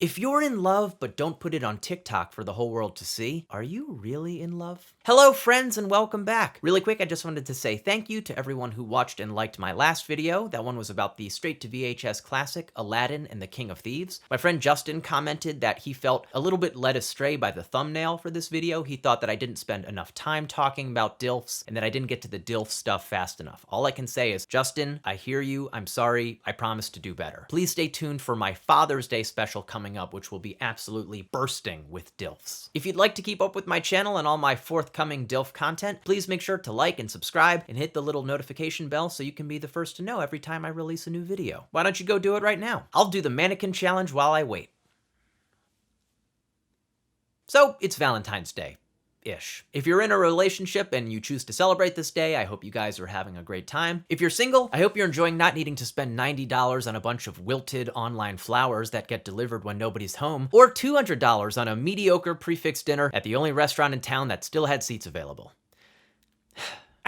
If you're in love but don't put it on TikTok for the whole world to see, are you really in love? Hello friends and welcome back. Really quick, I just wanted to say thank you to everyone who watched and liked my last video. That one was about the straight to VHS classic, Aladdin and the King of Thieves. My friend Justin commented that he felt a little bit led astray by the thumbnail for this video. He thought that I didn't spend enough time talking about DILFs and that I didn't get to the DILF stuff fast enough. All I can say is, Justin, I hear you, I'm sorry, I promise to do better. Please stay tuned for my Father's Day special coming up, which will be absolutely bursting with DILFs. If you'd like to keep up with my channel and all my forthcoming DILF content, please make sure to like and subscribe and hit the little notification bell so you can be the first to know every time I release a new video. Why don't you go do it right now? I'll do the mannequin challenge while I wait. So, it's Valentine's Day. Ish. If you're in a relationship and you choose to celebrate this day, I hope you guys are having a great time. If you're single, I hope you're enjoying not needing to spend $90 on a bunch of wilted online flowers that get delivered when nobody's home, or $200 on a mediocre prix-fixe dinner at the only restaurant in town that still had seats available.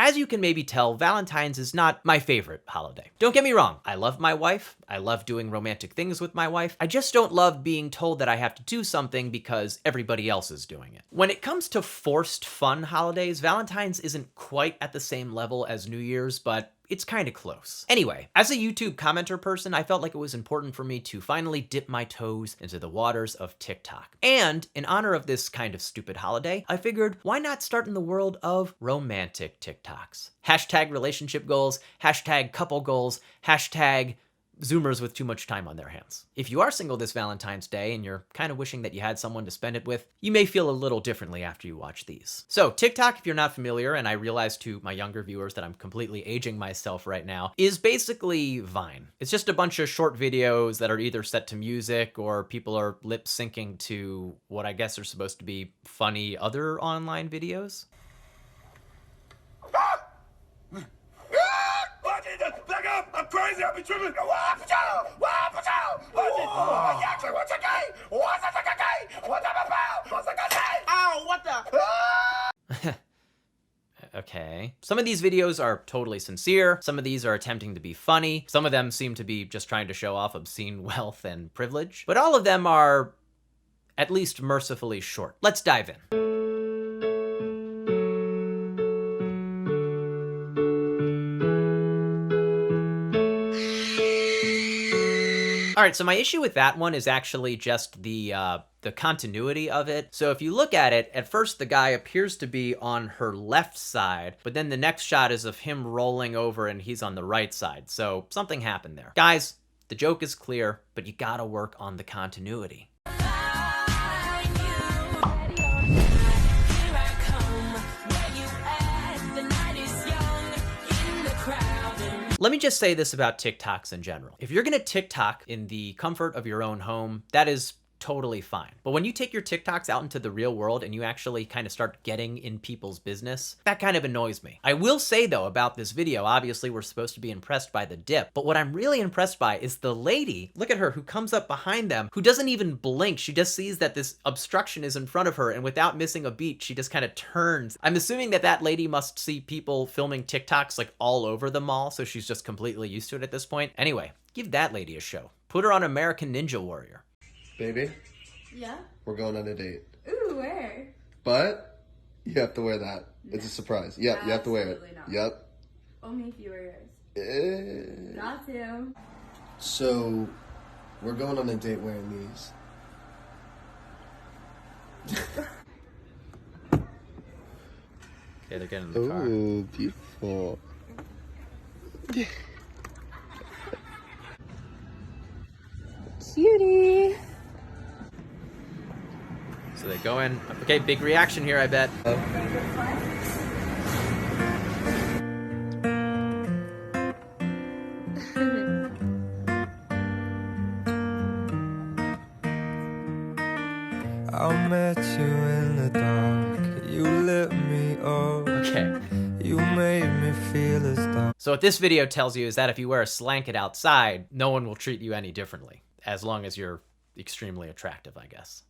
As you can maybe tell, Valentine's is not my favorite holiday. Don't get me wrong, I love my wife, I love doing romantic things with my wife, I just don't love being told that I have to do something because everybody else is doing it. When it comes to forced fun holidays, Valentine's isn't quite at the same level as New Year's, but it's kind of close. Anyway, as a YouTube commenter person, I felt like it was important for me to finally dip my toes into the waters of TikTok. And in honor of this kind of stupid holiday, I figured why not start in the world of romantic TikToks? Hashtag relationship goals, hashtag couple goals, hashtag Zoomers with too much time on their hands. If you are single this Valentine's Day and you're kind of wishing that you had someone to spend it with, you may feel a little differently after you watch these. So TikTok, if you're not familiar, and I realize to my younger viewers that I'm completely aging myself right now, is basically Vine. It's just a bunch of short videos that are either set to music or people are lip syncing to what I guess are supposed to be funny other online videos. I'm crazy, I've been tripping. Ow, what the? Okay. Some of these videos are totally sincere. Some of these are attempting to be funny. Some of them seem to be just trying to show off obscene wealth and privilege. But all of them are at least mercifully short. Let's dive in. All right, so my issue with that one is actually just the continuity of it. So if you look at it, at first the guy appears to be on her left side, but then the next shot is of him rolling over and he's on the right side. So something happened there. Guys, the joke is clear, but you gotta work on the continuity. Let me just say this about TikToks in general. If you're gonna TikTok in the comfort of your own home, that is totally fine. But when you take your TikToks out into the real world and you actually kind of start getting in people's business, that kind of annoys me. I will say though about this video, obviously we're supposed to be impressed by the dip, but what I'm really impressed by is the lady, look at her, who comes up behind them, who doesn't even blink. She just sees that this obstruction is in front of her and without missing a beat, she just kind of turns. I'm assuming that that lady must see people filming TikToks like all over the mall, so she's just completely used to it at this point. Anyway, give that lady a show. Put her on American Ninja Warrior. Baby, Yeah? we're going on a date. Ooh, where? But you have to wear that. It's a surprise. Yep, you have to wear it. Absolutely not. Yep. Only if you wear yours. Eh. Got to. So, we're going on a date wearing these. Okay, they're getting in the car. Ooh, beautiful. Cutie. So they go in. Okay, big reaction here, I bet. I met you in the dark, you lit me up, Okay. you made me feel as though. So what this video tells you is that if you wear a slanket outside, no one will treat you any differently, as long as you're extremely attractive, I guess.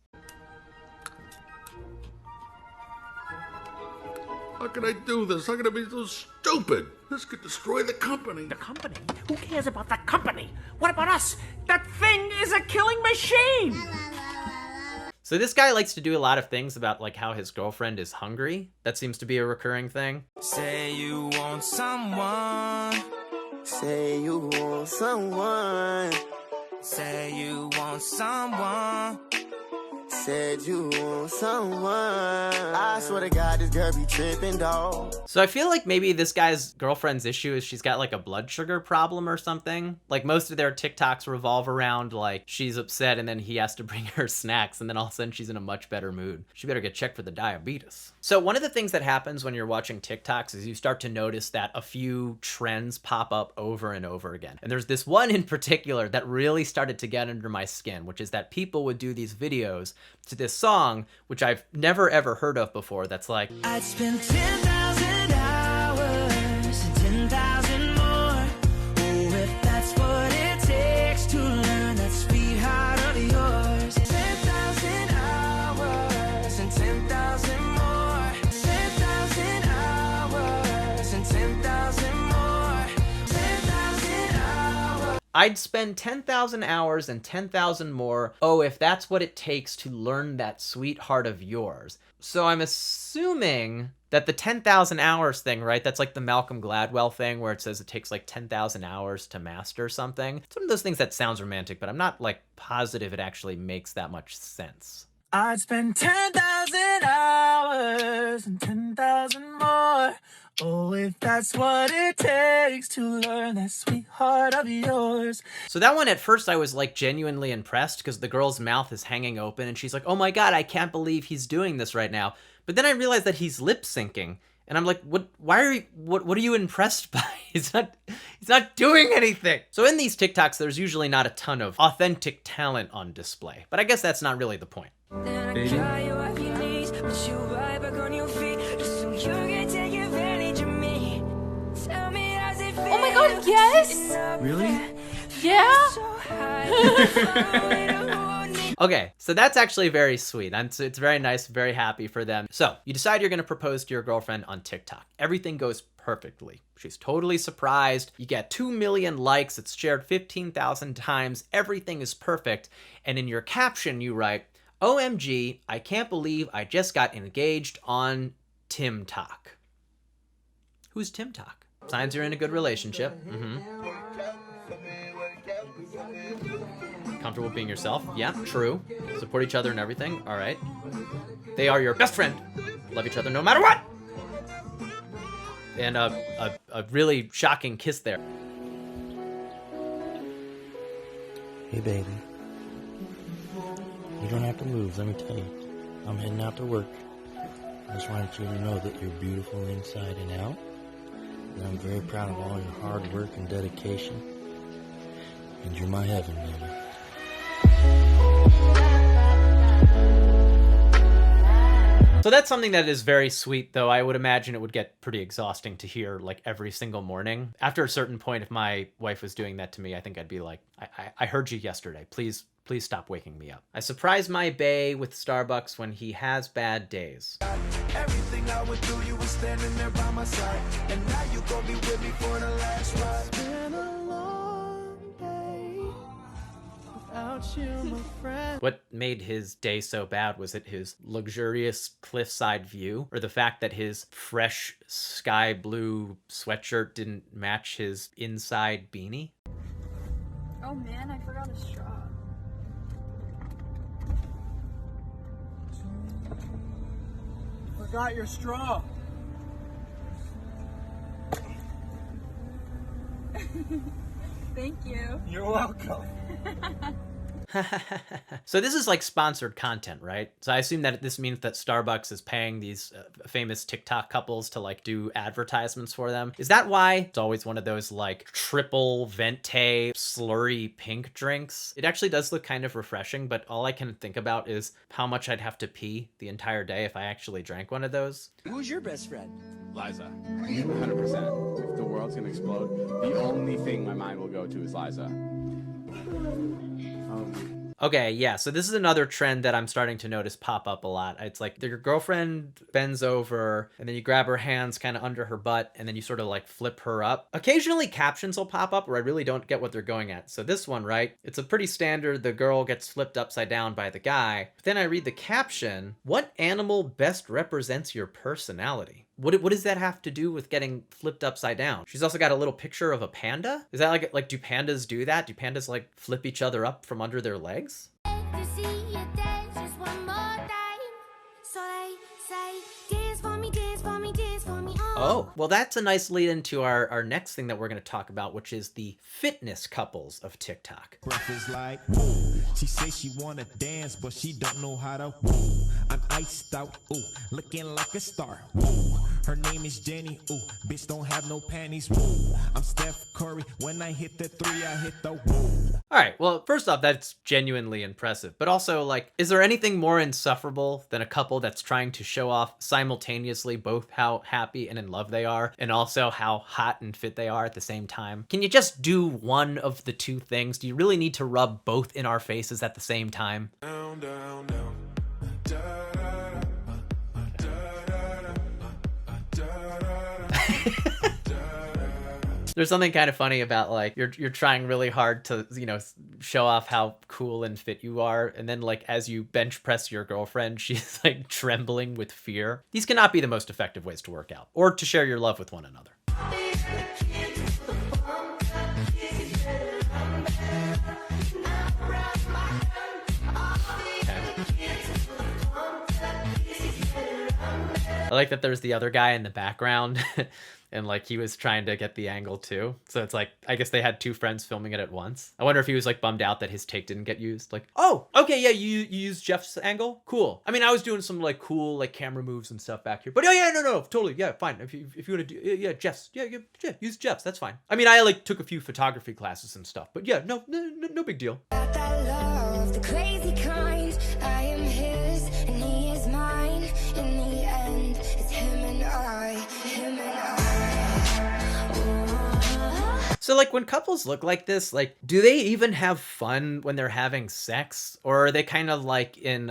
How can I do this? How can I be so stupid? This could destroy the company. The company? Who cares about the company? What about us? That thing is a killing machine! So this guy likes to do a lot of things about like how his girlfriend is hungry. That seems to be a recurring thing. Say you want someone. Say you want someone. Say you want someone. Said you want someone. I swear to God, this girl be tripping, dog. So I feel like maybe this guy's girlfriend's issue is she's got like a blood sugar problem or something. Like most of their TikToks revolve around like she's upset and then he has to bring her snacks and then all of a sudden she's in a much better mood. She better get checked for the diabetes. So one of the things that happens when you're watching TikToks is you start to notice that a few trends pop up over and over again. And there's this one in particular that really started to get under my skin, which is that people would do these videos to this song, which I've never ever heard of before, that's like, I'd spend 10,000 hours and 10,000 more. Oh, if that's what it takes to learn that sweetheart of yours. 10,000 hours and 10,000 more. 10,000 hours and 10,000 more. 10,000 hours. I'd spend 10,000 hours and 10,000 more. Oh, if that's what it takes to learn that sweetheart of yours. So I'm assuming that the 10,000 hours thing, right? That's like the Malcolm Gladwell thing where it says it takes like 10,000 hours to master something. It's one of those things that sounds romantic, but I'm not like positive it actually makes that much sense. I'd spend 10,000 hours and 10,000 more. Oh, if that's what it takes to learn that sweetheart of yours. So that one, at first I was like genuinely impressed because the girl's mouth is hanging open and she's like, oh my God, I can't believe he's doing this right now. But then I realized that he's lip syncing and I'm like, what are you impressed by? He's not doing anything. So in these TikToks, there's usually not a ton of authentic talent on display, but I guess that's not really the point. Baby. Oh my God, yes! Really? Yeah? Okay, so that's actually very sweet. It's very nice, very happy for them. So you decide you're gonna propose to your girlfriend on TikTok. Everything goes perfectly. She's totally surprised. You get 2 million likes. It's shared 15,000 times. Everything is perfect. And in your caption, you write, OMG, I can't believe I just got engaged on TimTok. Who's TimTok? Signs you're in a good relationship. Comfortable being yourself. Yeah, true. Support each other and everything. All right. They are your best friend. Love each other no matter what. And a really shocking kiss there. Hey, baby. You don't have to move, let me tell you. I'm heading out to work. I just want you to know that you're beautiful inside and out. And I'm very proud of all your hard work and dedication. And you're my heaven, baby. So that's something that is very sweet, though I would imagine it would get pretty exhausting to hear like every single morning. After a certain point, if my wife was doing that to me, I think I'd be like, I heard you yesterday. Please stop waking me up. I surprise my bae with Starbucks when he has bad days. Everything I went through, you were standing there by my side. And now you gon' be with me for the last ride. It's been a long day without you, my friend. What made his day so bad? Was it his luxurious cliffside view? Or the fact that his fresh sky blue sweatshirt didn't match his inside beanie? Oh man, I forgot a straw. Forgot your straw. Thank you. You're welcome. So this is like sponsored content, right? So I assume that this means that Starbucks is paying these famous TikTok couples to like do advertisements for them. Is that why it's always one of those like triple venti slurry pink drinks? It actually does look kind of refreshing, but all I can think about is how much I'd have to pee the entire day if I actually drank one of those. Who's your best friend? Liza. 100%. If the world's gonna explode, the only thing my mind will go to is Liza. Okay, yeah, so this is another trend that I'm starting to notice pop up a lot. It's like your girlfriend bends over and then you grab her hands kind of under her butt and then you sort of like flip her up. Occasionally captions will pop up where I really don't get what they're going at. So this one, right? It's a pretty standard, the girl gets flipped upside down by the guy. But then I read the caption, what animal best represents your personality? What does that have to do with getting flipped upside down? She's also got a little picture of a panda. Is that like do pandas do that? Do pandas like flip each other up from under their legs? Oh, well, that's a nice lead into our next thing that we're going to talk about, which is the fitness couples of TikTok. Breakfast like, whoa. She say she wanna dance, but she don't know how to. Whoa. I'm iced out, ooh, looking like a star. Whoa. Her name is Jenny, ooh, bitch don't have no panties. Whoa. I'm Steph Curry, when I hit the three, I hit the whoa. All right, well, first off, that's genuinely impressive. But also, like, is there anything more insufferable than a couple that's trying to show off simultaneously both how happy and in love they are and also how hot and fit they are at the same time? Can you just do one of the two things? Do you really need to rub both in our faces at the same time? Down, down, down. There's something kind of funny about like you're trying really hard to, you know, show off how cool and fit you are, and then like as you bench press your girlfriend, she's like trembling with fear. These cannot be the most effective ways to work out or to share your love with one another. I like that there's the other guy in the background and like he was trying to get the angle too. So it's like, I guess they had two friends filming it at once. I wonder if he was like bummed out that his take didn't get used. Like, oh, okay, yeah, you used Jeff's angle? Cool. I mean, I was doing some like cool like camera moves and stuff back here. But oh yeah, no, totally, yeah, fine. If you want to do, yeah, Jeff's, yeah, use Jeff's, that's fine. I mean, I like took a few photography classes and stuff, but yeah, no big deal. That love, the crazy kind. I am his and he is mine. In the end, it's him and I, him and I. So like when couples look like this, like do they even have fun when they're having sex? Or are they kind of like in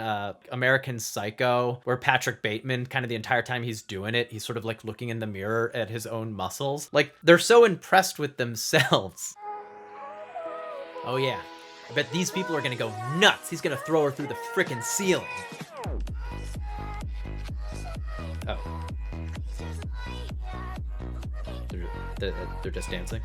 American Psycho where Patrick Bateman kind of the entire time he's doing it, he's sort of like looking in the mirror at his own muscles? Like they're so impressed with themselves. Oh yeah, I bet these people are gonna go nuts. He's gonna throw her through the frickin' ceiling. Oh. They're just dancing.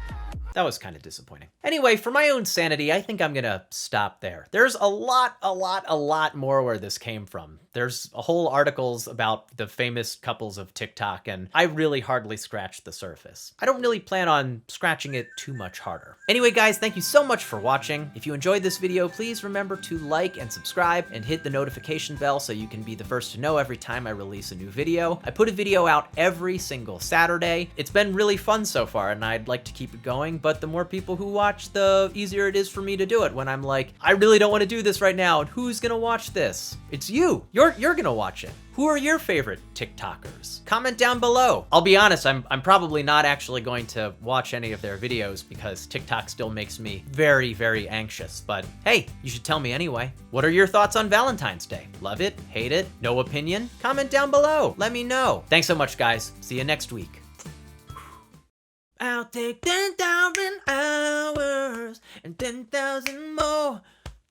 That was kind of disappointing. Anyway, for my own sanity, I think I'm gonna stop there. There's a lot more where this came from. There's whole articles about the famous couples of TikTok, and I really hardly scratched the surface. I don't really plan on scratching it too much harder. Anyway, guys, thank you so much for watching. If you enjoyed this video, please remember to like and subscribe and hit the notification bell so you can be the first to know every time I release a new video. I put a video out every single Saturday. It's been really fun so far, and I'd like to keep it going, but the more people who watch, the easier it is for me to do it when I'm like, I really don't want to do this right now, and who's gonna watch this? It's you. You're gonna watch it. Who are your favorite TikTokers? Comment down below. I'll be honest, I'm probably not actually going to watch any of their videos because TikTok still makes me very, very anxious, but hey, you should tell me anyway. What are your thoughts on Valentine's Day? Love it? Hate it? No opinion? Comment down below. Let me know. Thanks so much, guys. See you next week. I'll take 10,000 hours and 10,000 more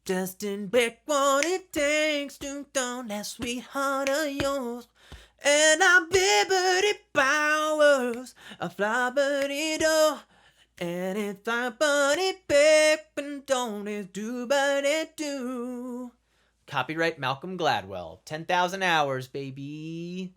just to break what it takes to down that sweetheart of yours. And I'll be birdie powers, a fly birdie do. And if I buddy back and don't it do but it do. Copyright Malcolm Gladwell. 10,000 hours, baby.